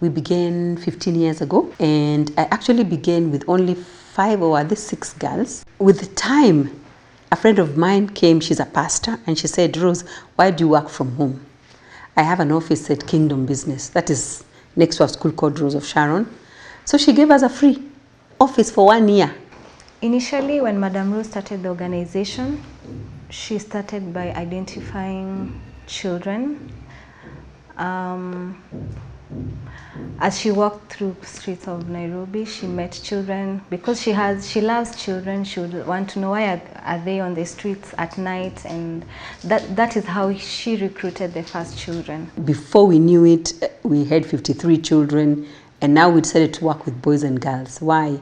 We began 15 years ago, and I actually began with only 5 or at least 6 girls. With time, a friend of mine came, she's a pastor, and she said, Rose, why do you work from home? I have an office at Kingdom Business, that is next to a school called Rose of Sharon. So she gave us a free office for 1 year. Initially, when Madam Rose started the organization, she started by identifying children. As she walked through streets of Nairobi, she met children. Because she loves children, she would want to know why are they on the streets at night, and that is how she recruited the first children. Before we knew it, we had 53 children, and now we decided to work with boys and girls. Why?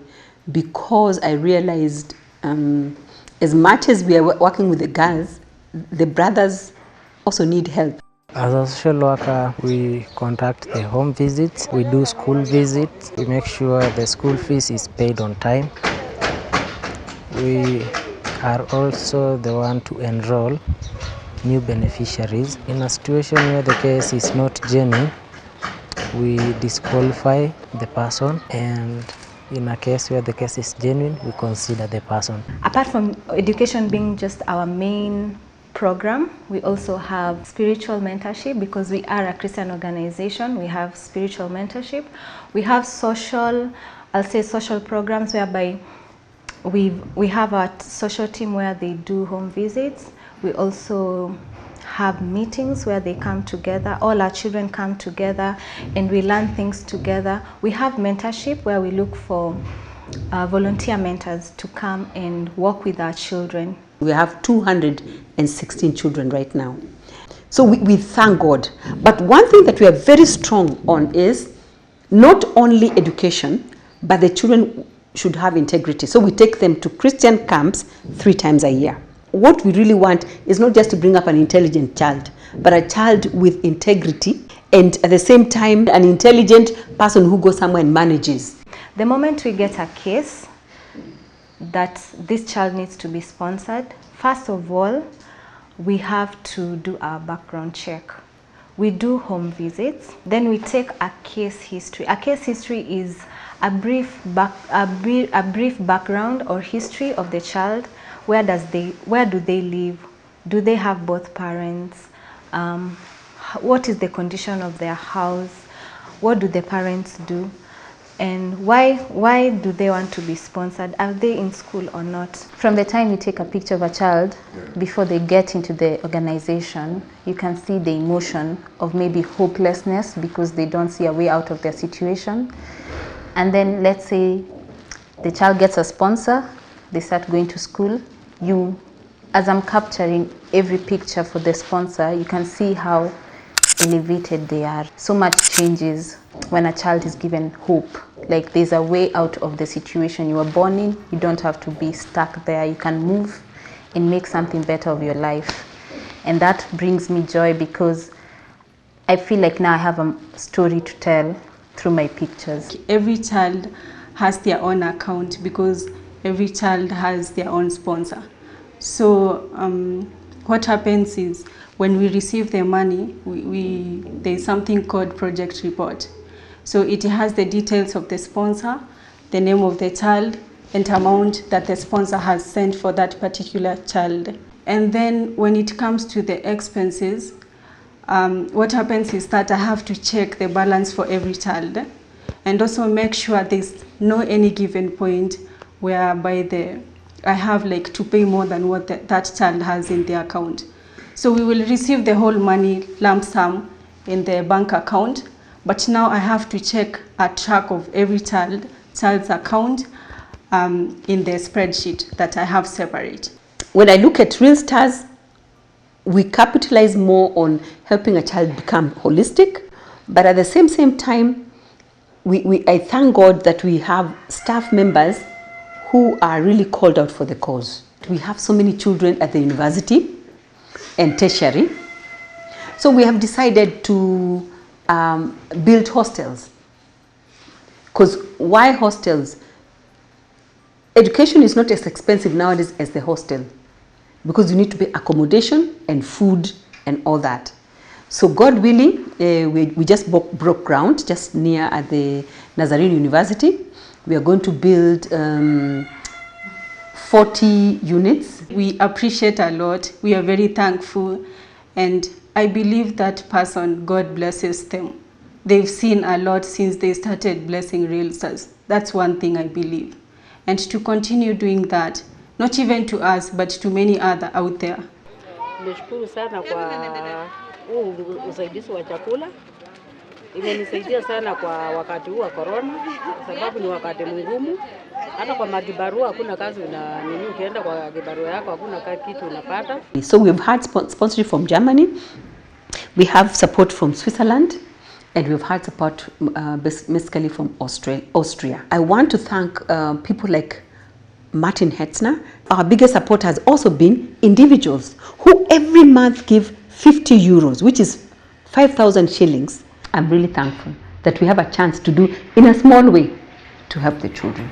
Because I realized as much as we are working with the girls, the brothers also need help. As a social worker, we conduct the home visits, we do school visits, we make sure the school fees is paid on time. We are also the one to enroll new beneficiaries. In a situation where the case is not genuine, we disqualify the person, and in a case where the case is genuine, we consider the person. Apart from education being just our main program, we also have spiritual mentorship. Because we are a Christian organization, we have spiritual mentorship. We have social programs whereby we have a social team where they do home visits. We also have meetings where they come together, all our children come together, and we learn things together. We have mentorship where we look for volunteer mentors to come and work with our children. We have 216 children right now. So we thank God. But one thing that we are very strong on is not only education, but the children should have integrity. So we take them to Christian camps 3 times a year. What we really want is not just to bring up an intelligent child, but a child with integrity, and at the same time, an intelligent person who goes somewhere and manages. The moment we get a case that this child needs to be sponsored, first of all, we have to do our background check. We do home visits, then we take a case history. A case history is a brief background or history of the child. Where do they live? Do they have both parents? What is the condition of their house? What do the parents do? And why do they want to be sponsored? Are they in school or not? From the time you take a picture of a child before they get into the organization, you can see the emotion of maybe hopelessness because they don't see a way out of their situation. And then let's say the child gets a sponsor, they start going to school. As I'm capturing every picture for the sponsor, you can see how elevated they are. So much changes when a child is given hope. Like there's a way out of the situation you were born in. You don't have to be stuck there. You can move and make something better of your life. And that brings me joy because I feel like now I have a story to tell through my pictures. Every child has their own account because every child has their own sponsor. So what happens is when we receive the money, there's something called project report. So it has the details of the sponsor, the name of the child, and amount that the sponsor has sent for that particular child. And then when it comes to the expenses, what happens is that I have to check the balance for every child and also make sure there's no any given point whereby I have like to pay more than what that child has in the account. So we will receive the whole money lump sum in the bank account, but now I have to check a track of every child's account in the spreadsheet that I have separate. When I look at Real Stars, we capitalize more on helping a child become holistic, but at the same time, I thank God that we have staff members who are really called out for the cause. We have so many children at the university and tertiary. So we have decided to build hostels. Because why hostels? Education is not as expensive nowadays as the hostel, because you need to pay accommodation and food and all that. So God willing, we just broke ground just near at the Nazarene University. We are going to build 40 units. We appreciate a lot. We are very thankful. And I believe that person, God blesses them. They've seen a lot since they started blessing Real Stars. That's one thing I believe. And to continue doing that, not even to us, but to many other out there. Nimeshukuru sana kwa huu usaidizi wa chakula. Imenisaidia sana kwa wakati huu wa corona, kwa sababu ni wakati mgumu. Hata kwa makibarua hakuna kazi nini, ukienda kwa kibarua yako hakuna kitu unapata. So we've had sponsorship from Germany. We have support from Switzerland. And we've had support basically from Austria. I want to thank people like Martin Hetzner. Our biggest support has also been individuals who every month give 50 euros, which is 5,000 shillings. I'm really thankful that we have a chance to do in a small way to help the children.